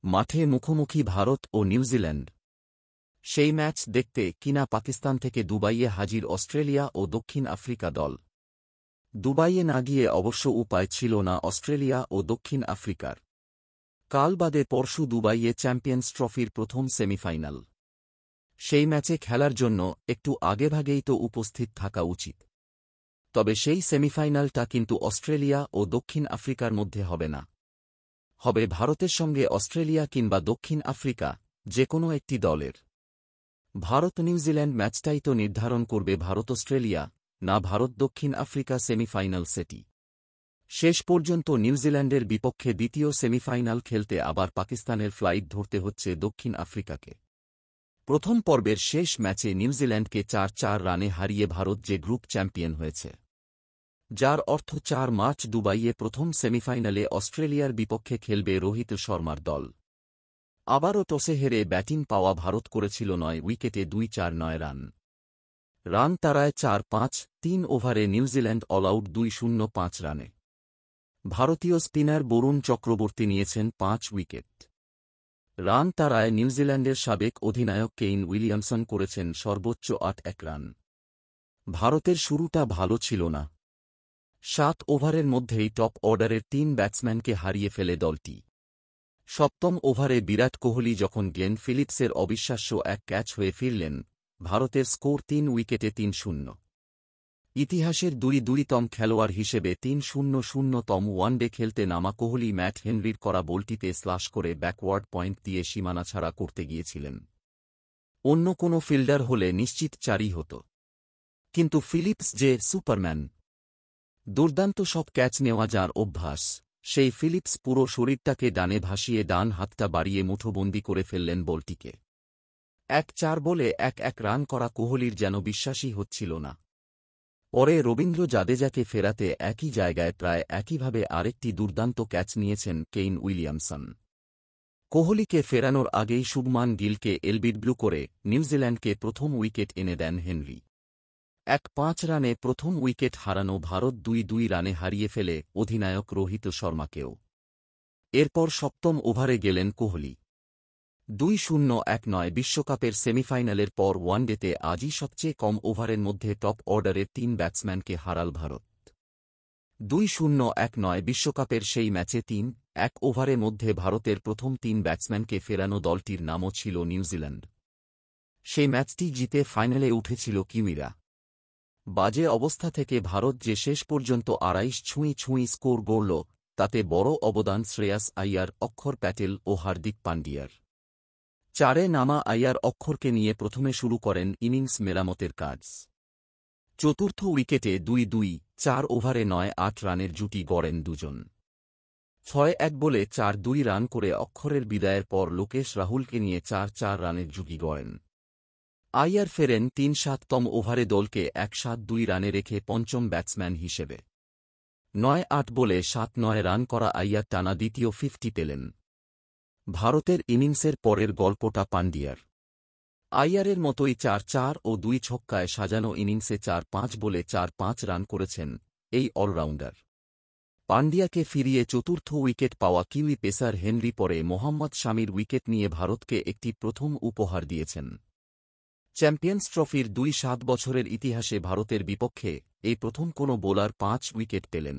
মাঠে মুখোমুখি ভারত ও নিউজিল্যান্ড। সেই ম্যাচ দেখতে কিনা পাকিস্তান থেকে দুবাইয়ে হাজির অস্ট্রেলিয়া ও দক্ষিণ আফ্রিকা দল। দুবাইয়ে না গিয়ে অবশ্য উপায় ছিল না অস্ট্রেলিয়া ও দক্ষিণ আফ্রিকার। কাল বাদে পরশু দুবাইয়ে চ্যাম্পিয়ন্স ট্রফির প্রথম সেমিফাইনাল। সেই ম্যাচে খেলার জন্য একটু আগেভাগেই তো উপস্থিত থাকা উচিত। তবে সেই সেমিফাইনালটা কিন্তু অস্ট্রেলিয়া ও দক্ষিণ আফ্রিকার মধ্যে হবে না, হবে ভারতের সঙ্গে অস্ট্রেলিয়া কিংবা দক্ষিণ আফ্রিকা, যে কোনো একটি দলের। ভারত নিউজিল্যান্ড ম্যাচটাই তো নির্ধারণ করবে ভারত অস্ট্রেলিয়া, না ভারত দক্ষিণ আফ্রিকা সেমিফাইনাল সেটি। শেষ পর্যন্ত নিউজিল্যান্ডের বিপক্ষে দ্বিতীয় সেমিফাইনাল খেলতে আবার পাকিস্তানের ফ্লাইট ধরতে হচ্ছে দক্ষিণ আফ্রিকাকে। প্রথম পর্বের শেষ ম্যাচে নিউজিল্যান্ডকে ৪-৪ রানে হারিয়ে ভারত যে গ্রুপ চ্যাম্পিয়ন হয়েছে, যার অর্থ ৪ মার্চ দুবাইয়ে প্রথম সেমিফাইনালে অস্ট্রেলিয়ার বিপক্ষে খেলবে রোহিত শর্মার দল। আবারও টসে হেরে ব্যাটিং পাওয়া ভারত করেছিল ৯ উইকেটে ২-৪-৯ রান। রান তাড়ায় ৪-৫-৩ ওভারে নিউজিল্যান্ড অলআউট ২-০-৫ রানে। ভারতীয় স্পিনার বরুণ চক্রবর্তী নিয়েছেন ৫ উইকেট। রান তাড়ায় নিউজিল্যান্ডের সাবেক অধিনায়ক কেইন উইলিয়ামসন করেছেন সর্বোচ্চ ৮-১ রান। ভারতের শুরুটা ভালো ছিল না। ৭ ওভারের মধ্যেই টপ অর্ডারের ৩ ব্যাটসম্যানকে হারিয়ে ফেলে দলটি। সপ্তম ওভারে বিরাট কোহলি যখন গ্লেন ফিলিপসের অবিশ্বাস্য এক ক্যাচ হয়ে ফিরলেন, ভারতের স্কোর ৩ উইকেটে ৩-০। ইতিহাসের ২২তম খেলোয়াড় হিসেবে ৩-০-০তম ওয়ানডে খেলতে নামা কোহলি ম্যাট হেনরির করা বলটিতে স্ল্যাশ করে ব্যাকওয়ার্ড পয়েন্ট দিয়ে সীমানা ছাড়া করতে গিয়েছিলেন। অন্য কোনো ফিল্ডার হলে নিশ্চিত ৪ই হতো। কিন্তু ফিলিপস যে সুপারম্যান। দুর্দান্ত সব ক্যাচ নেওয়া যার অভ্যাস, সেই ফিলিপস পুরো শরীরটাকে ডানে ভাসিয়ে ডান হাতটা বাড়িয়ে মুঠোবন্দি করে ফেললেন বলটিকে। ১-৪ বলে ১-১ রান করা কোহলির যেন বিশ্বাসই হচ্ছিল না। পরে রবীন্দ্র জাদেজাকে ফেরাতে একই জায়গায় প্রায় একইভাবে আরেকটি দুর্দান্ত ক্যাচ নিয়েছেন কেইন উইলিয়ামসন। কোহলিকে ফেরানোর আগেই শুভমান গিলকে এলবিডব্লু করে নিউজিল্যান্ডকে প্রথম উইকেট এনে দেন হেনরি। ১-৫ রানে প্রথম উইকেট হারানো ভারত ২-২ রানে হারিয়ে ফেলে অধিনায়ক রোহিত শর্মাকেও। এরপর সপ্তম ওভারে গেলেন কোহলি। ২-০-১ বিশ্বকাপের সেমিফাইনালের পর ওয়ানডেতে আজই সবচেয়ে কম ওভারের মধ্যে টপ অর্ডারের ৩ ব্যাটসম্যানকে হারাল ভারত। ২-০-১ বিশ্বকাপের সেই ম্যাচে ৩-১ ওভারের মধ্যে ভারতের প্রথম ৩ ব্যাটসম্যানকে ফেরানো দলটির নামও ছিল নিউজিল্যান্ড। সেই ম্যাচটি জিতে ফাইনালে উঠেছিল কিউইরা। বাজে অবস্থা থেকে ভারত যে শেষ পর্যন্ত ২২ স্কোর গড়ল, তাতে বড় অবদান শ্রেয়াস আইয়ার, অক্ষর প্যাটেল ও হার্দিক পান্ডিয়ার। ৪-এ নামা আইয়ার অক্ষরকে নিয়ে প্রথমে শুরু করেন ইনিংস মেরামতের কাজ। চতুর্থ উইকেটে ২-২-৪ ওভারে ৯-৮ রানের জুটি গড়েন দুজন। ৬-১ বলে ৪-২ রান করে অক্ষরের বিদায়ের পর লোকেশ রাহুলকে নিয়ে ৪-৪ রানের জুটি গড়েন। আইয়ার ফেরেন ৩-৭তম ওভারে দলকে ১-৭-২ রানে রেখে পঞ্চম ব্যাটসম্যান হিসেবে। ৯-৮ বলে ৭-৯ রান করা আইয়ার টানা দ্বিতীয় ৫০ পেলেন। ভারতের ইনিংসের পরের গল্পটা পান্ডিয়ার। আইয়ারের মতোই ৪-৪ ও ২ ছক্কায় সাজানো ইনিংসে ৪-৫ বলে ৪-৫ রান করেছেন এই অলরাউন্ডার। পান্ডিয়াকে ফিরিয়ে চতুর্থ উইকেট পাওয়া কিউই পেসার হেনরি পরে মোহাম্মদ শামির উইকেট নিয়ে ভারতকে একটি প্রথম উপহার দিয়েছেন। চ্যাম্পিয়ন্স ট্রফির ২-৭ বছরের ইতিহাসে ভারতের বিপক্ষে এই প্রথম কোনো বোলার ৫ উইকেট পেলেন।